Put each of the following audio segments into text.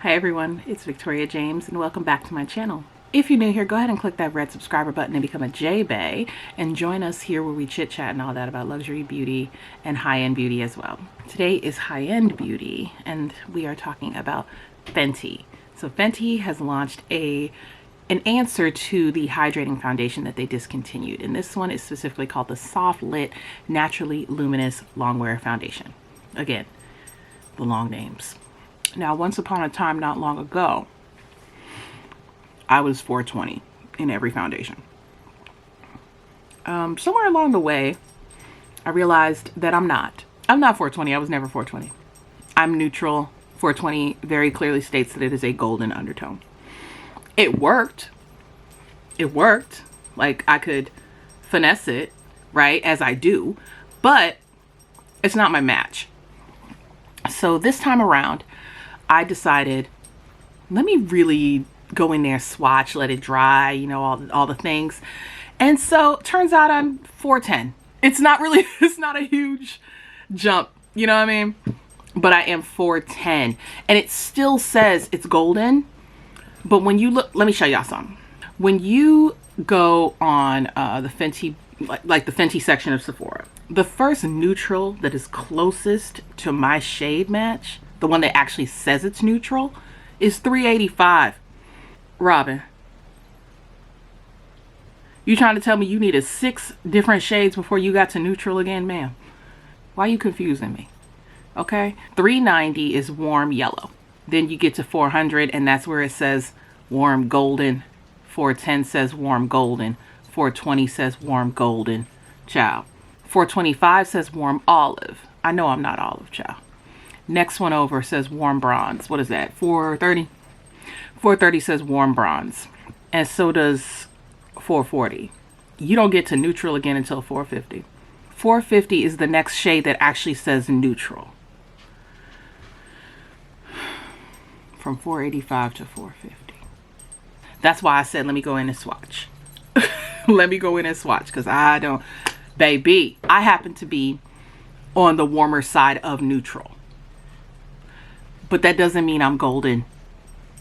Hi everyone, it's Victoria James and welcome back to my channel. If you're new here, go ahead and click that red subscriber button and become a J-Bay and join us here where we chit chat and all that about luxury beauty and high-end beauty as well. Today is high-end beauty and we are talking about Fenty. So Fenty has launched an answer to the hydrating foundation that they discontinued, and this one is specifically called the Soft Lit Naturally Luminous Longwear Foundation. Again, the long names. Now, once upon a time, not long ago, I was 420 in every foundation. Somewhere along the way, I realized that I'm not 420. I was never 420. I'm neutral. 420 very clearly states that it is a golden undertone. It worked. It worked. Like, I could finesse it, right, as I do, but it's not my match. So this time around, I decided, let me really go in there, swatch, let it dry, you know, all the things. And so turns out I'm 410. It's not a huge jump, you know what I mean? But I am 410 and it still says it's golden. But when you look, let me show y'all something. When you go on the Fenty, like the Fenty section of Sephora, the first neutral that is closest to my shade match, the one that actually says it's neutral, is $385. Robin, you trying to tell me you needed 6 different shades before you got to neutral again, ma'am? Why are you confusing me? Okay, $390 is warm yellow. Then you get to 400 and that's where it says warm golden. 410 says warm golden. 420 says warm golden. Child. 425 says warm olive. I know I'm not olive, child. Next one over says warm bronze. What is that? 430? 430 says warm bronze. And so does 440. You don't get to neutral again until 450. 450 is the next shade that actually says neutral. From 485 to 450. That's why I said let me go in and swatch. Let me go in and swatch, because I don't... Baby, I happen to be on the warmer side of neutral. But that doesn't mean I'm golden.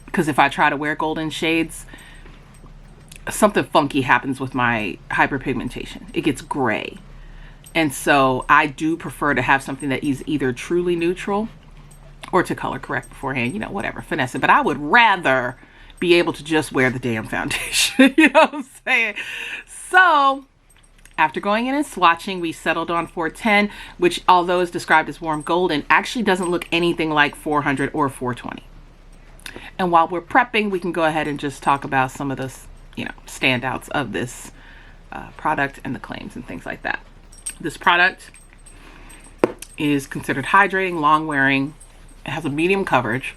Because if I try to wear golden shades, something funky happens with my hyperpigmentation. It gets gray. And so I do prefer to have something that is either truly neutral or to color correct beforehand, you know, whatever, finesse it. But I would rather be able to just wear the damn foundation. You know what I'm saying? So after going in and swatching, we settled on 410, which although is described as warm golden, actually doesn't look anything like 400 or 420. And while we're prepping, we can go ahead and just talk about some of the, you know, standouts of this product and the claims and things like that. This product is considered hydrating, long wearing. It has a medium coverage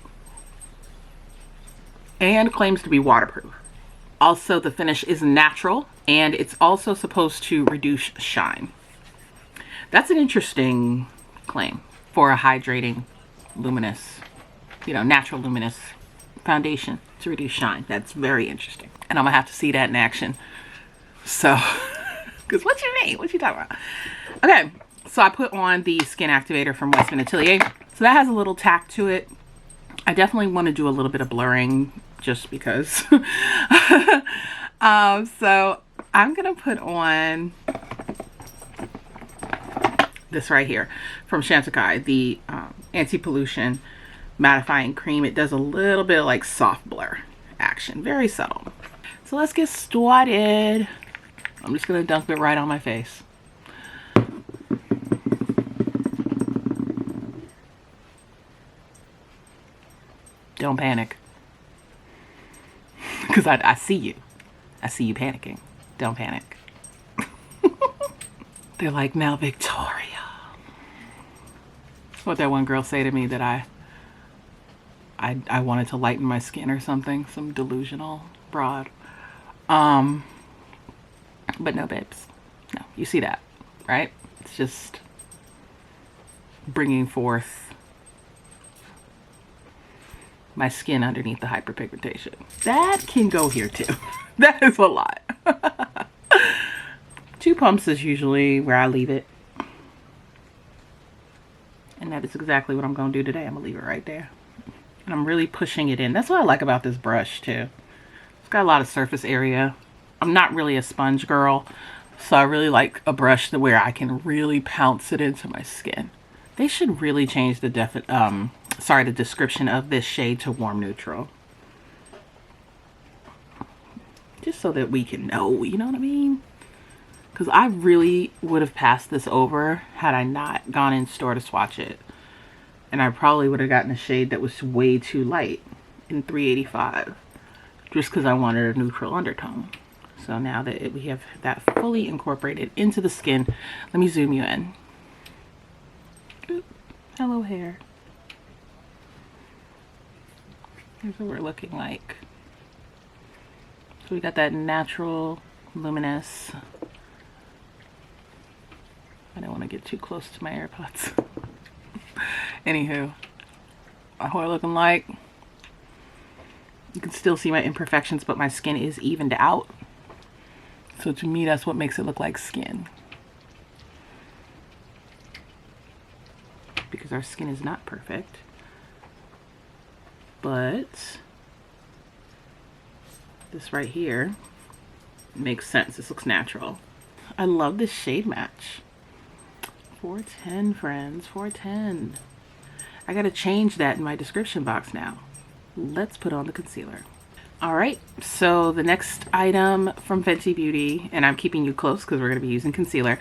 and claims to be waterproof. Also, the finish is natural and it's also supposed to reduce shine. That's an interesting claim for a hydrating, luminous, you know, natural luminous foundation to reduce shine. That's very interesting. And I'm gonna have to see that in action. So, because what you mean? What you talking about? Okay, so I put on the Skin Activator from Westman Atelier. So that has a little tack to it. I definitely want to do a little bit of blurring just because. So I'm gonna put on this right here from Chantecaille, the anti-pollution mattifying cream. It does a little bit of like soft blur action, very subtle. So let's get started. I'm just gonna dump it right on my face. Don't panic, because I see you. I see you panicking. Don't panic. They're like, now Victoria. What that one girl say to me, that I wanted to lighten my skin or something, some delusional broad. But no, babes. No, you see that, right? It's just bringing forth my skin underneath the hyperpigmentation. That can go here too. That is a lot. 2 pumps is usually where I leave it. And that is exactly what I'm going to do today. I'm going to leave it right there. And I'm really pushing it in. That's what I like about this brush too. It's got a lot of surface area. I'm not really a sponge girl, so I really like a brush where I can really pounce it into my skin. They should really change the the description of this shade to warm neutral. Just so that we can know, you know what I mean? Because I really would have passed this over had I not gone in store to swatch it. And I probably would have gotten a shade that was way too light in 385. Just because I wanted a neutral undertone. So now that we have that fully incorporated into the skin, let me zoom you in. Oop, hello hair. Here's what we're looking like. So we got that natural luminous. I don't want to get too close to my AirPods. Anywho, what we're looking like. You can still see my imperfections, but my skin is evened out. So to me, that's what makes it look like skin. Because our skin is not perfect. But this right here makes sense. This looks natural. I love this shade match. 410, friends, 410. I gotta change that in my description box now. Let's put on the concealer. All right, so the next item from Fenty Beauty, and I'm keeping you close because we're gonna be using concealer,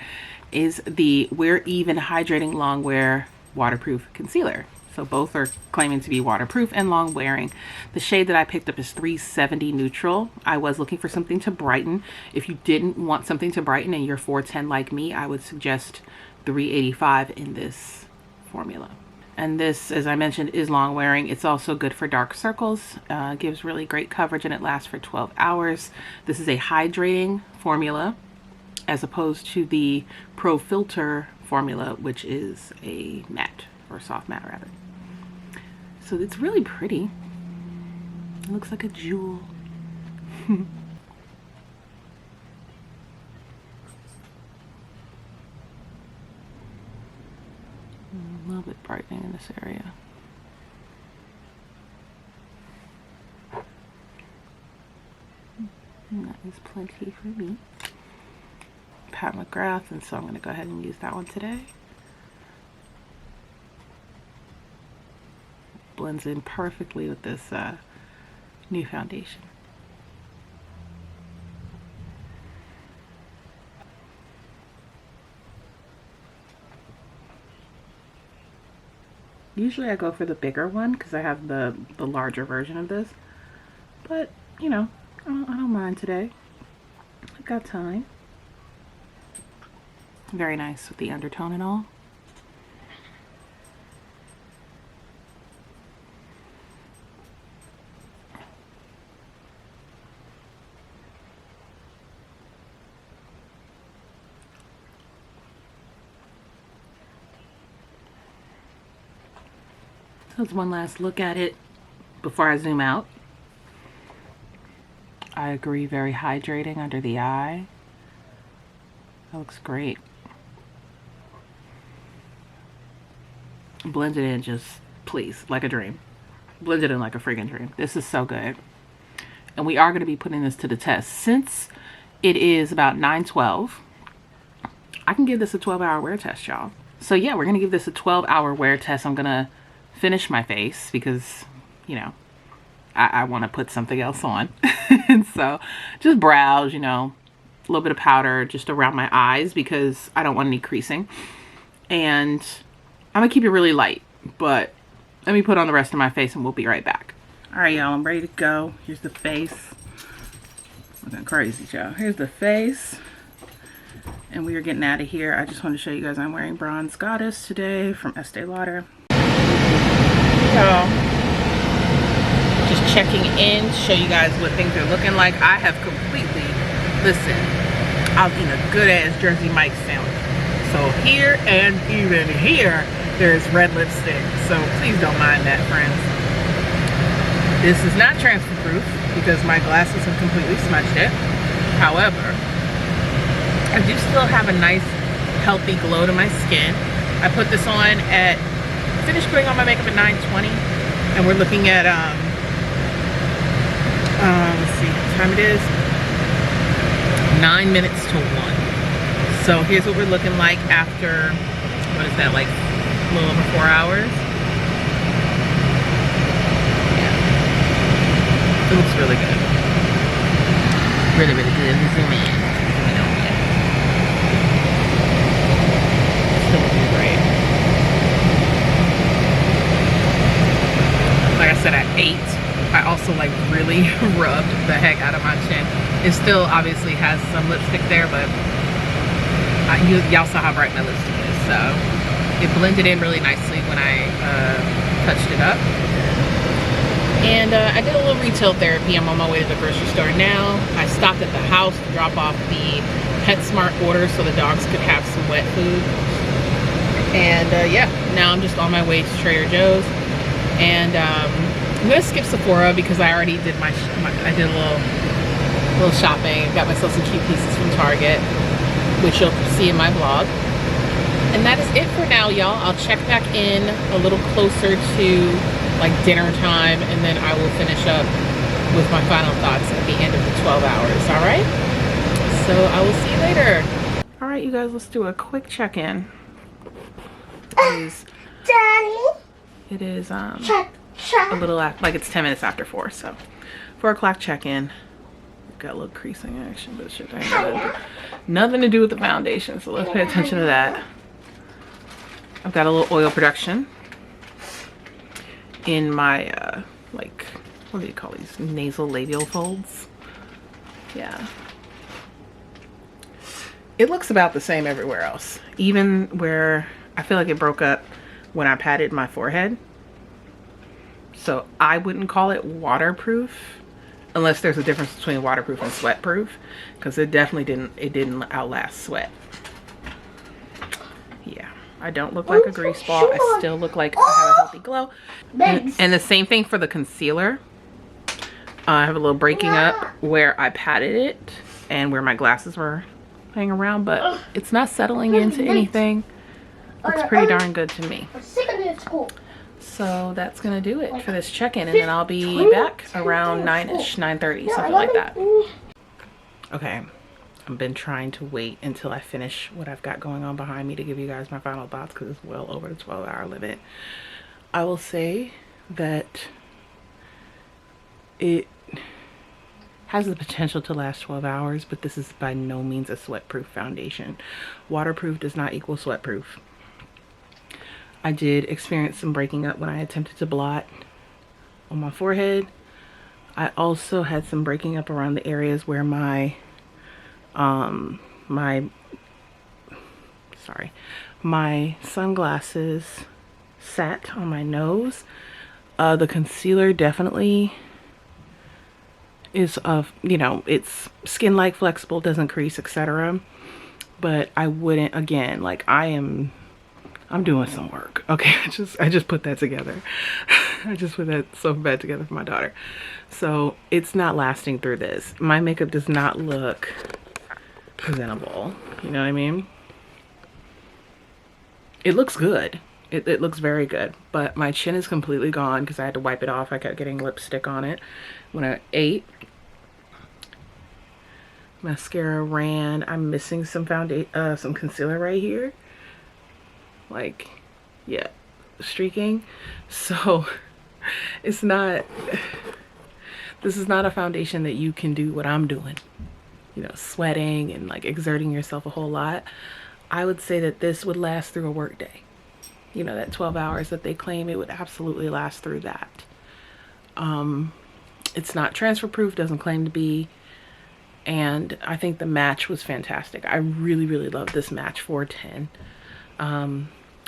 is the Wear Even Hydrating Longwear Waterproof Concealer. So both are claiming to be waterproof and long wearing. The shade that I picked up is 370 Neutral. I was looking for something to brighten. If you didn't want something to brighten and you're 410 like me, I would suggest 385 in this formula. And this, as I mentioned, is long wearing. It's also good for dark circles. Gives really great coverage and it lasts for 12 hours. This is a hydrating formula as opposed to the Pro Filter formula, which is a matte, or soft matte rather. So it's really pretty. It looks like a jewel. A little bit brightening in this area. And that is plenty for me. Pat McGrath, and so I'm going to go ahead and use that one today. Blends in perfectly with this new foundation. Usually I go for the bigger one because I have the larger version of this, but you know, I don't mind today. I've got time. Very nice with the undertone and all. So let's one last look at it before I zoom out. I agree, very hydrating under the eye. That looks great. Blend it in just, please, like a dream. Blend it in like a freaking dream. This is so good. And we are going to be putting this to the test. Since it is about 9:12, I can give this a 12-hour wear test, y'all. So yeah, we're going to give this a 12-hour wear test. I'm going to finish my face because, you know, I want to put something else on. And so just brows, you know, a little bit of powder just around my eyes because I don't want any creasing. And I'm going to keep it really light, but let me put on the rest of my face and we'll be right back. All right, y'all, I'm ready to go. Here's the face. Looking crazy, y'all. Here's the face. And we are getting out of here. I just want to show you guys I'm wearing Bronze Goddess today from Estee Lauder. So, just checking in to show you guys what things are looking like. I have completely, listen, I'll eat a good ass Jersey Mike's sandwich. So here and even here, there's red lipstick. So please don't mind that, friends. This is not transfer proof because my glasses have completely smudged it. However, I do still have a nice healthy glow to my skin. I put this on at, finished putting on my makeup at 9:20. And we're looking at let's see what time it is. 9 minutes to 1. So here's what we're looking like after, what is that, like a little over 4 hours? Yeah. It looks really good. Really, really good. Zoom in. Still looking great. Like I said, at 8, I also like really rubbed the heck out of my chin. It still obviously has some lipstick there, but y'all saw how bright my lipstick is, so it blended in really nicely when I touched it up. And I did a little retail therapy. I'm on my way to the grocery store now. I stopped at the house to drop off the PetSmart order so the dogs could have some wet food. And yeah, now I'm just on my way to Trader Joe's. And I'm gonna skip Sephora because I already did I did a little shopping. Got myself some cute pieces from Target, which you'll see in my vlog. And that is it for now, y'all. I'll check back in a little closer to like dinner time, and then I will finish up with my final thoughts at the end of the 12 hours. All right, so I will see you later. All right, you guys, let's do a quick check-in. It is a little like it's 10 minutes after 4, so 4 o'clock check-in. Got a little creasing action, but shit ain't got nothing to do with the foundation, so let's pay attention to that. I've got a little oil production in my like, what do you call these, nasal labial folds? Yeah, it looks about the same everywhere else, even where I feel like it broke up when I patted my forehead. So I wouldn't call it waterproof unless there's a difference between waterproof and sweatproof, because it definitely didn't outlast sweat. Yeah, I don't look like a grease ball. I still look like I have a healthy glow. And the same thing for the concealer. I have a little breaking up where I patted it and where my glasses were hanging around, but it's not settling into anything. Looks pretty darn good to me. So that's gonna do it for this check-in, and then I'll be back around 9-ish, 9:30, something like that. Okay, I've been trying to wait until I finish what I've got going on behind me to give you guys my final thoughts, because it's well over the 12-hour limit. I will say that it has the potential to last 12 hours, but this is by no means a sweat-proof foundation. Waterproof does not equal sweat-proof. I did experience some breaking up when I attempted to blot on my forehead. I also had some breaking up around the areas where my my sunglasses sat on my nose. The concealer definitely is it's skin-like, flexible, doesn't crease, etc. But I wouldn't, again, like I'm doing some work. Okay, I just put that together. I just put that sofa bed together for my daughter. So it's not lasting through this. My makeup does not look presentable. You know what I mean? It looks good. It looks very good. But my chin is completely gone because I had to wipe it off. I kept getting lipstick on it when I ate. Mascara ran. I'm missing some some concealer right here. Like, yeah, streaking. So it's not, this is not a foundation that you can do what I'm doing, you know, sweating and like exerting yourself a whole lot. I would say that this would last through a work day. You know, that 12 hours that they claim, it would absolutely last through that. It's not transfer proof, doesn't claim to be. And I think the match was fantastic. I really, really love this match, 410.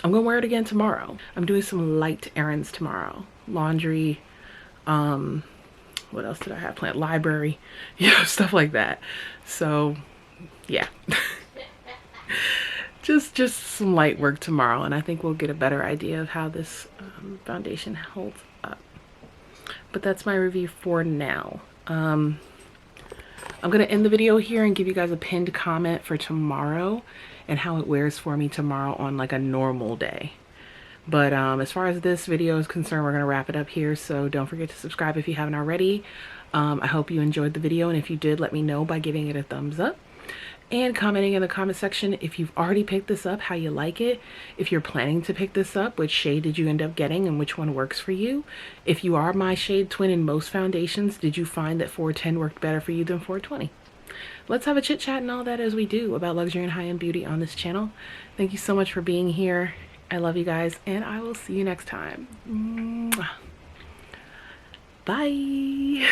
I'm gonna wear it again tomorrow. I'm doing some light errands tomorrow. Laundry, what else did I have planned? Library, you know, stuff like that. So yeah. just some light work tomorrow, and I think we'll get a better idea of how this foundation holds up. But that's my review for now. I'm gonna end the video here and give you guys a pinned comment for tomorrow and how it wears for me tomorrow on like a normal day. But as far as this video is concerned, we're going to wrap it up here. So don't forget to subscribe if you haven't already. I hope you enjoyed the video. And if you did, let me know by giving it a thumbs up and commenting in the comment section if you've already picked this up, how you like it. If you're planning to pick this up, which shade did you end up getting and which one works for you? If you are my shade twin in most foundations, did you find that 410 worked better for you than 420? Let's have a chit chat and all that as we do about luxury and high-end beauty on this channel. Thank you so much for being here. I love you guys, and I will see you next time. Bye.